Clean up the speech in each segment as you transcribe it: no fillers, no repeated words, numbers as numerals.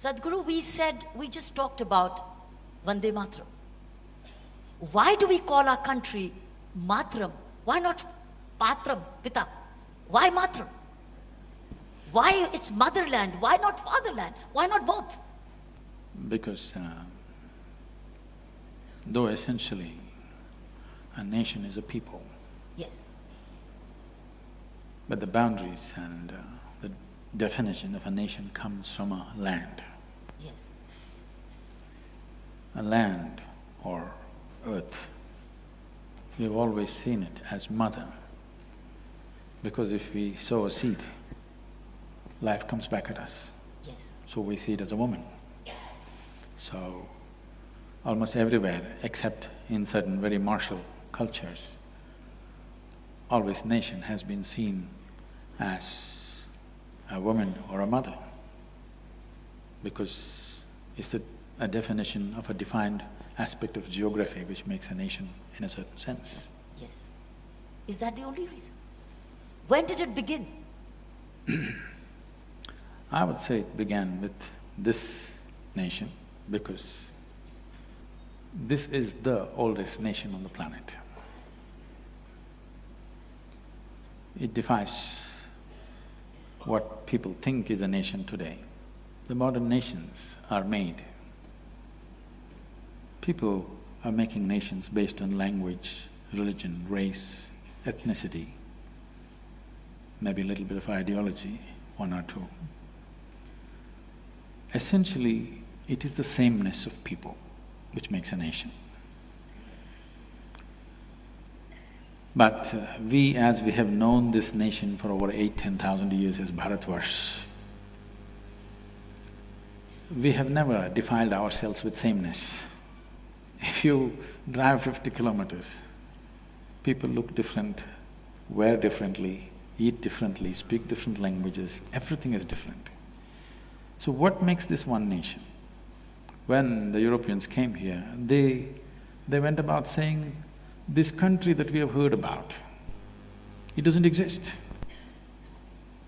Sadhguru, we just talked about Vande Mataram. Why do we call our country Matram? Why not Patram, Pita? Why Matram? Why it's motherland? Why not fatherland? Why not both? Because though essentially a nation is a people, Yes. but the boundaries and the definition of a nation comes from a land. Yes. A land or earth, we've always seen it as mother, because if we sow a seed, life comes back at us. Yes. So we see it as a woman. So, almost everywhere except in certain very martial cultures, always nation has been seen as a woman or a mother, because it's a definition of a defined aspect of geography which makes a nation in a certain sense. Yes. Is that the only reason? When did it begin? I would say it began with this nation because this is the oldest nation on the planet. It defies what people think is a nation today. The modern nations are made. People are making nations based on language, religion, race, ethnicity, maybe a little bit of ideology, one or two. Essentially, it is the sameness of people which makes a nation. But we, as we have known this nation for over 8,000–10,000 years as Bharatvarsh, we have never defiled ourselves with sameness. If you drive 50 kilometers, people look different, wear differently, eat differently, speak different languages, everything is different. So what makes this one nation? When the Europeans came here, they went about saying, this country that we have heard about, it doesn't exist.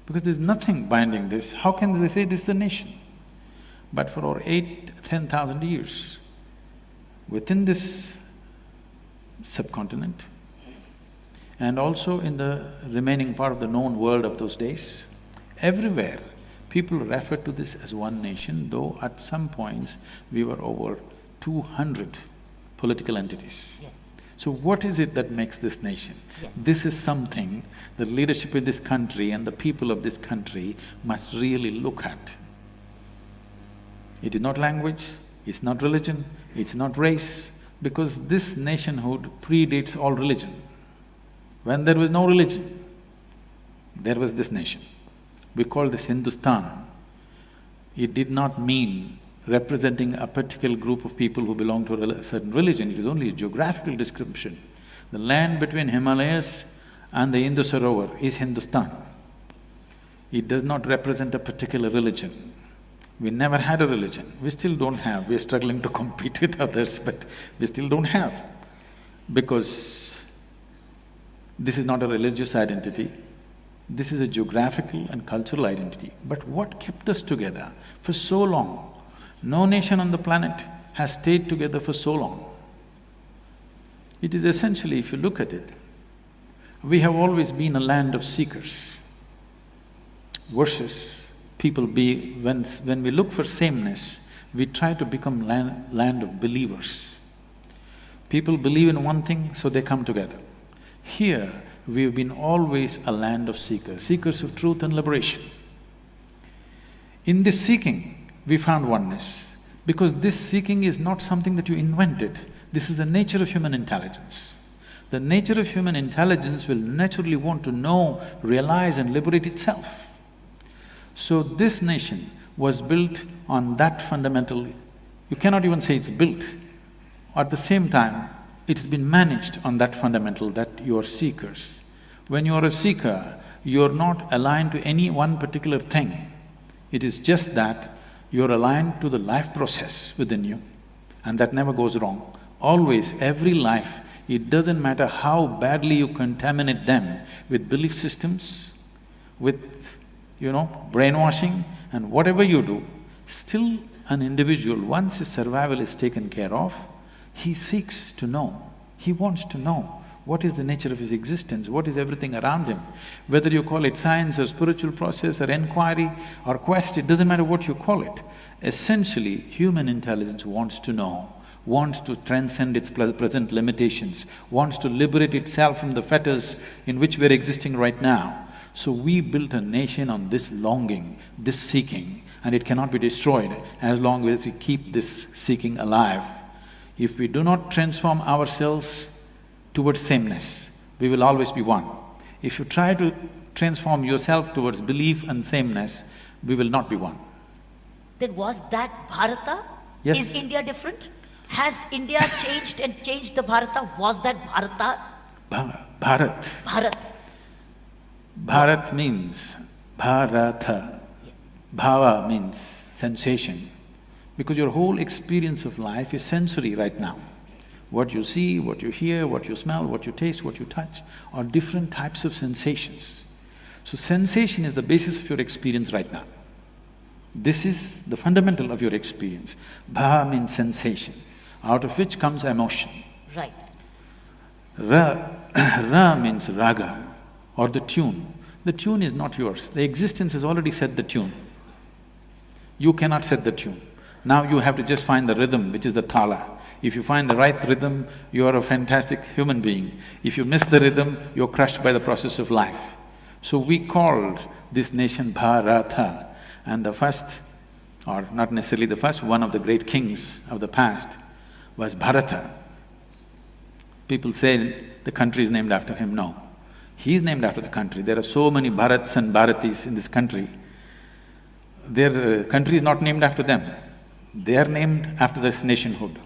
Because there's nothing binding this, how can they say this is a nation? But for over 8–10,000 years, within this subcontinent and also in the remaining part of the known world of those days, everywhere people refer to this as one nation, though at some points we were over 200 political entities. Yes. So what is it that makes this nation? Yes. This is something the leadership in this country and the people of this country must really look at. It is not language, it's not religion, it's not race, because this nationhood predates all religion. When there was no religion, there was this nation. We call this Hindustan. It did not mean representing a particular group of people who belong to a certain religion, it was only a geographical description. The land between Himalayas and the Indus Sarovar is Hindustan. It does not represent a particular religion. We never had a religion, we still don't have, we're struggling to compete with others, but we still don't have. Because this is not a religious identity, this is a geographical and cultural identity. But what kept us together for so long? No nation on the planet has stayed together for so long. It is essentially, if you look at it, we have always been a land of seekers versus people be… When we look for sameness, we try to become land of believers. People believe in one thing, so they come together. Here, we've been always a land of seekers, seekers of truth and liberation. In this seeking, we found oneness, because this seeking is not something that you invented, this is the nature of human intelligence. The nature of human intelligence will naturally want to know, realize and liberate itself. So this nation was built on that fundamental… You cannot even say it's built. At the same time, it's been managed on that fundamental that you are seekers. When you are a seeker, you're not aligned to any one particular thing. It is just that you're aligned to the life process within you, and that never goes wrong. Always, every life, it doesn't matter how badly you contaminate them with belief systems, with, brainwashing and whatever you do, Still, an individual, once his survival is taken care of, he seeks to know. He wants to know what is the nature of his existence, what is everything around him. Whether you call it science or spiritual process or inquiry or quest, it doesn't matter what you call it. Essentially, human intelligence wants to know, wants to transcend its present limitations, wants to liberate itself from the fetters in which we're existing right now. So we built a nation on this longing, this seeking, and it cannot be destroyed as long as we keep this seeking alive. If we do not transform ourselves towards sameness, we will always be one. If you try to transform yourself towards belief and sameness, we will not be one. Then was that Bharata? Yes. Is India different? Has India changed and changed the Bharata? Was that Bharata? Bharat. Bharat. Bharat means Bharata. Bhava means sensation. Because your whole experience of life is sensory right now. What you see, what you hear, what you smell, what you taste, what you touch are different types of sensations. So sensation is the basis of your experience right now. This is the fundamental of your experience. Bha means sensation, out of which comes emotion. Right. Ra means raga, or the tune. The tune is not yours. The existence has already set the tune. You cannot set the tune. Now you have to just find the rhythm, which is the thala. If you find the right rhythm, you are a fantastic human being. If you miss the rhythm, you're crushed by the process of life. So we called this nation Bharata, and the first, or not necessarily the first, one of the great kings of the past was Bharata. People say the country is named after him. No, he is named after the country. There are so many Bharats and Bharatis in this country. Their country is not named after them. They are named after this nationhood.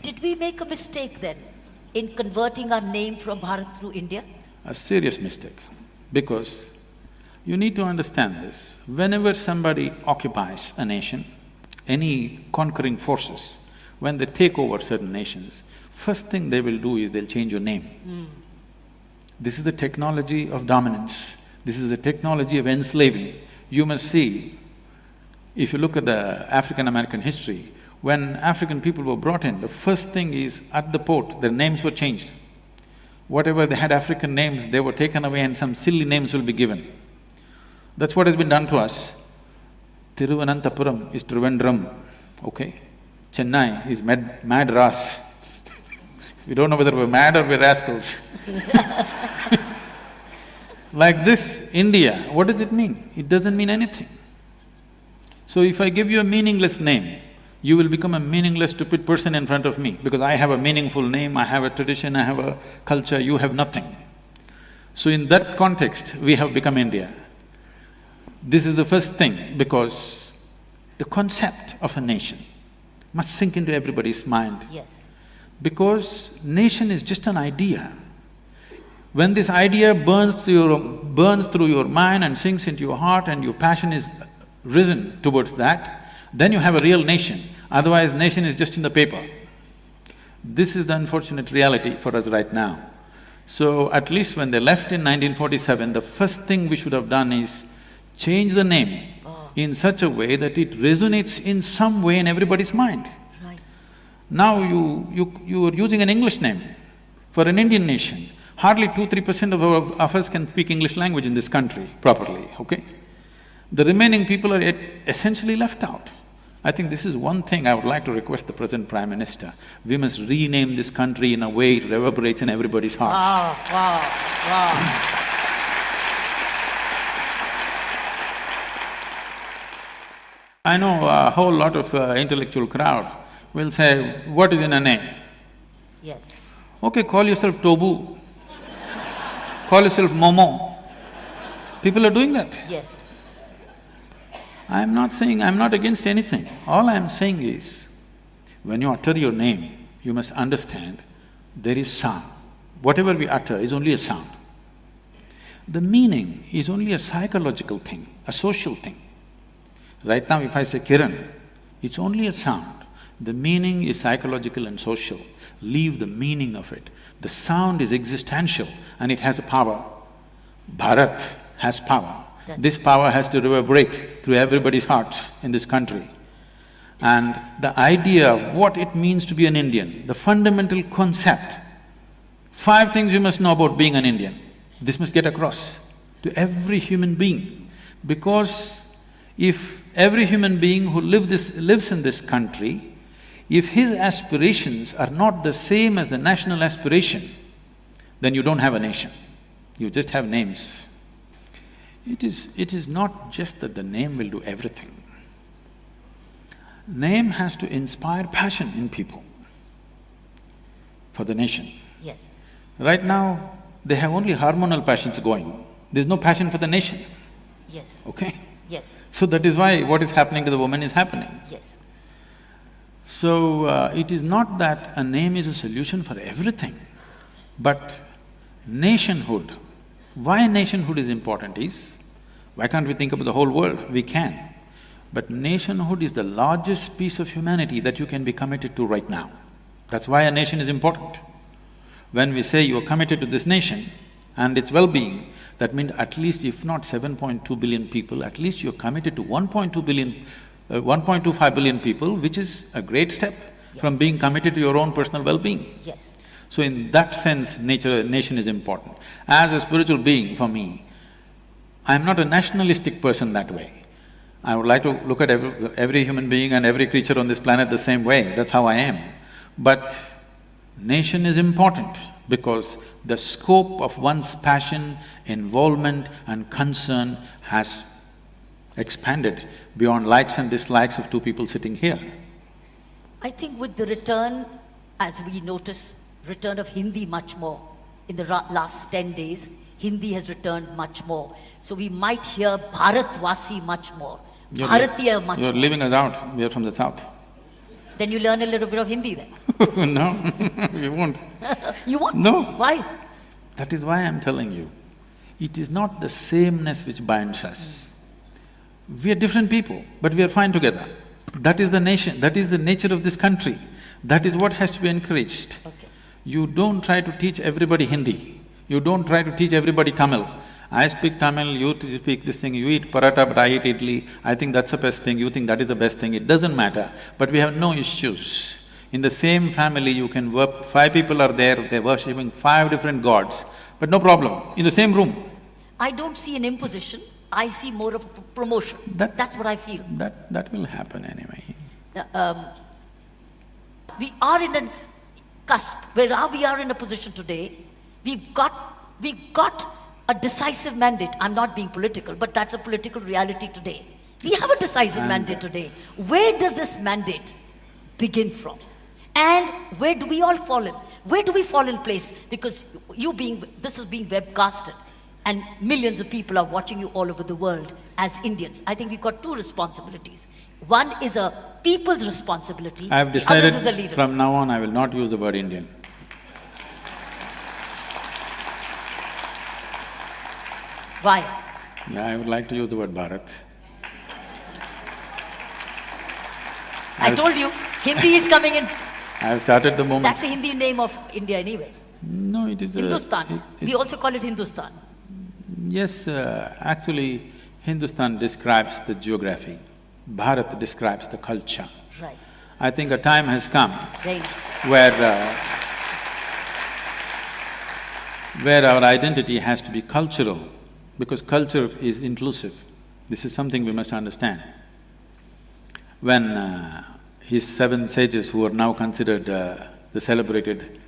Did we make a mistake then in converting our name from Bharat to India? A serious mistake, because you need to understand this. Whenever somebody occupies a nation, any conquering forces, when they take over certain nations, first thing they will do is they'll change your name. This is the technology of dominance. This is the technology of enslaving. You must see, if you look at the African-American history, when African people were brought in, the first thing is, at the port, their names were changed. Whatever they had African names, they were taken away and some silly names will be given. That's what has been done to us. Thiruvananthapuram is Trivandrum, okay? Chennai is Madras. We don't know whether we're mad or we're rascals. Like this, India, what does it mean? It doesn't mean anything. So if I give you a meaningless name, you will become a meaningless, stupid person in front of me, because I have a meaningful name, I have a tradition, I have a culture, you have nothing. So in that context, we have become India. This is the first thing, because the concept of a nation must sink into everybody's mind. Yes. Because nation is just an idea. When this idea burns through your mind and sinks into your heart and your passion is risen towards that, then you have a real nation. Otherwise, nation is just in the paper. This is the unfortunate reality for us right now. So at least when they left in 1947, the first thing we should have done is change the name in such a way that it resonates in some way in everybody's mind. Right. Now you are using an English name for an Indian nation. Hardly 2–3% of us can speak English language in this country properly, okay? The remaining people are essentially left out. I think this is one thing I would like to request the present Prime Minister. We must rename this country in a way it reverberates in everybody's hearts. Wow. I know a whole lot of intellectual crowd will say, what is in a name? Yes. Okay, call yourself Tobu, call yourself Momo. People are doing that. Yes. I'm not saying… I'm not against anything. All I'm saying is, when you utter your name, you must understand there is sound. Whatever we utter is only a sound. The meaning is only a psychological thing, a social thing. Right now, if I say Kiran, it's only a sound. The meaning is psychological and social. Leave the meaning of it. The sound is existential and it has a power. Bharat has power. This power has to reverberate through everybody's hearts in this country. And the idea of what it means to be an Indian, the fundamental concept, 5 things you must know about being an Indian. This must get across to every human being. Because if every human being who lives in this country, if his aspirations are not the same as the national aspiration, then you don't have a nation, you just have names. It is not just that the name will do everything. Name has to inspire passion in people for the nation. Yes. Right now, they have only hormonal passions going, there's no passion for the nation. Yes. Okay? Yes. So that is why what is happening to the woman is happening. Yes. So, it is not that a name is a solution for everything, but nationhood. Why nationhood is important is, why can't we think about the whole world? We can. But nationhood is the largest piece of humanity that you can be committed to right now. That's why a nation is important. When we say you are committed to this nation and its well-being, that means at least if not 7.2 billion people, at least you're committed to 1.25 billion people, which is a great step from being committed to your own personal well-being. Yes. So in that sense, nation is important. As a spiritual being, for me, I'm not a nationalistic person that way. I would like to look at every human being and every creature on this planet the same way, that's how I am. But nation is important because the scope of one's passion, involvement and concern has expanded beyond likes and dislikes of 2 people sitting here. I think with the return, as we notice, return of Hindi much more. In the last 10 days, Hindi has returned much more. So we might hear Bharatvasi much more, Bharatiya much more. You're leaving us out, we are from the south. Then you learn a little bit of Hindi then. No, we won't. You won't? No. Why? That is why I'm telling you, it is not the sameness which binds us. We are different people, but we are fine together. That is the nation, that is the nature of this country. That is what has to be encouraged. Okay. You don't try to teach everybody Hindi. You don't try to teach everybody Tamil. I speak Tamil, you speak this thing, you eat paratha but I eat idli, I think that's the best thing, you think that is the best thing, it doesn't matter. But we have no issues. In the same family you can work… 5 people are there, they're worshipping 5 different gods, but no problem, in the same room. I don't see an imposition, I see more of a promotion. That's what I feel. That will happen anyway. We are in a cusp, where we are in a position today, we've got a decisive mandate. I'm not being political, but that's a political reality today. We have a decisive mandate today. Where does this mandate begin from? And where do we all fall in? Where do we fall in place? Because this is being webcasted and millions of people are watching you all over the world as Indians. I think we've got 2 responsibilities. One is a people's responsibility, I have the others decided is a leader's. from now on I will not use the word Indian. Why? Yeah, I would like to use the word Bharat. I told you, Hindi is coming in. I have started the movement. That's the Hindi name of India anyway. No, it is Hindustan. We also call it Hindustan. Yes, actually Hindustan describes the geography, Bharat describes the culture. Right. I think a time has come Very nice. where our identity has to be cultural, because culture is inclusive. This is something we must understand. When his 7 sages, who are now considered the celebrated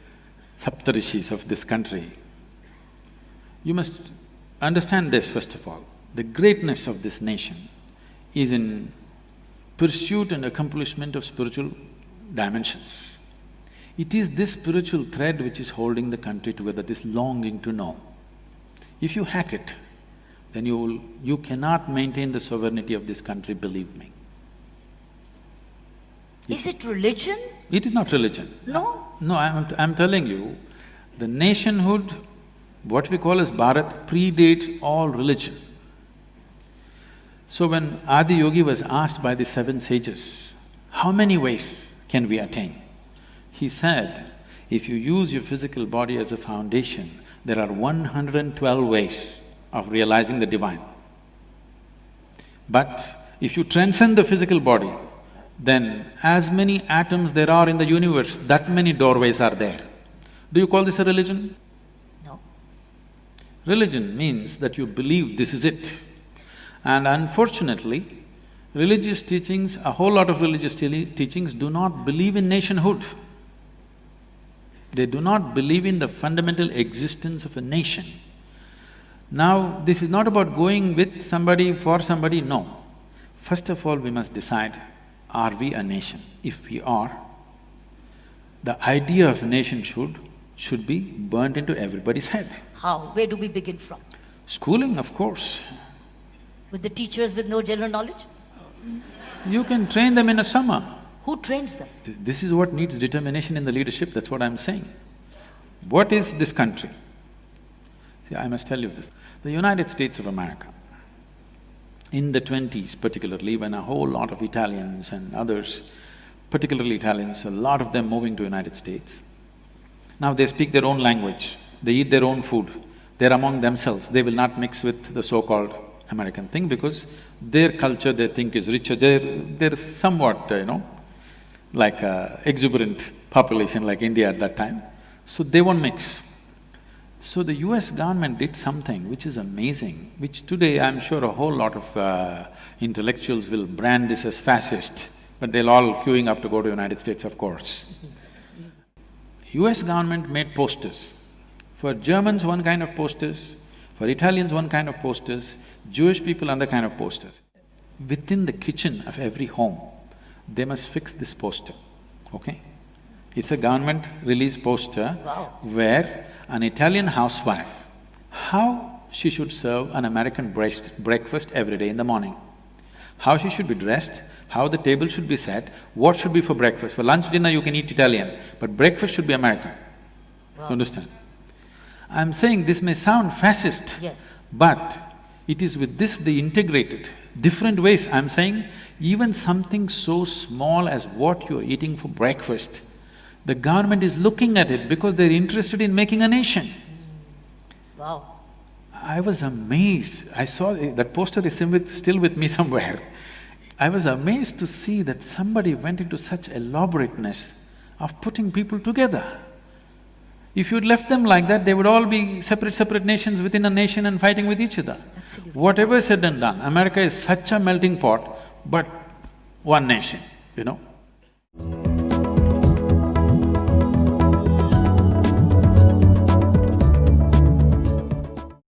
Saptarishis of this country, you must understand this first of all. The greatness of this nation is in pursuit and accomplishment of spiritual dimensions. It is this spiritual thread which is holding the country together, this longing to know. If you hack it, then you cannot maintain the sovereignty of this country, believe me. Is it religion? It is not religion. No? No, I'm telling you, the nationhood, what we call as Bharat, predates all religion. So when Adi Yogi was asked by the 7 sages, how many ways can we attain? He said, if you use your physical body as a foundation, there are 112 ways of realizing the divine. But if you transcend the physical body, then as many atoms there are in the universe, that many doorways are there. Do you call this a religion? No. Religion means that you believe this is it. And unfortunately, religious teachings, a whole lot of religious teachings do not believe in nationhood. They do not believe in the fundamental existence of a nation. Now, this is not about going with somebody, for somebody, no. First of all, we must decide, are we a nation? If we are, the idea of a nation should be burnt into everybody's head. How? Where do we begin from? Schooling, of course. With the teachers with no general knowledge? You can train them in a summer. Who trains them? This is what needs determination in the leadership, that's what I'm saying. What is this country? See, I must tell you this. The United States of America, in the 20s particularly, when a whole lot of Italians and others, particularly Italians, a lot of them moving to United States, now they speak their own language, they eat their own food, they're among themselves, they will not mix with the so-called American thing because their culture they think is richer, they're somewhat, like a exuberant population like India at that time, so they won't mix. So the US government did something which is amazing, which today I'm sure a whole lot of intellectuals will brand this as fascist, but they'll all queuing up to go to United States, of course. US government made posters. For Germans, one kind of posters, for Italians, one kind of posters, Jewish people, another kind of posters. Within the kitchen of every home, they must fix this poster, okay? It's a government-released poster. Wow. Where an Italian housewife, how she should serve an American breakfast every day in the morning, how she should be dressed, how the table should be set, what should be for breakfast. For lunch, dinner you can eat Italian, but breakfast should be American. Wow. You understand? I'm saying this may sound fascist, Yes. but it is with this they integrated different ways. I'm saying even something so small as what you're eating for breakfast, the government is looking at it because they're interested in making a nation. Wow. I was amazed. I saw that poster is still with me somewhere. I was amazed to see that somebody went into such elaborateness of putting people together. If you'd left them like that, they would all be separate nations within a nation and fighting with each other. Absolutely. Whatever said and done, America is such a melting pot, but one nation,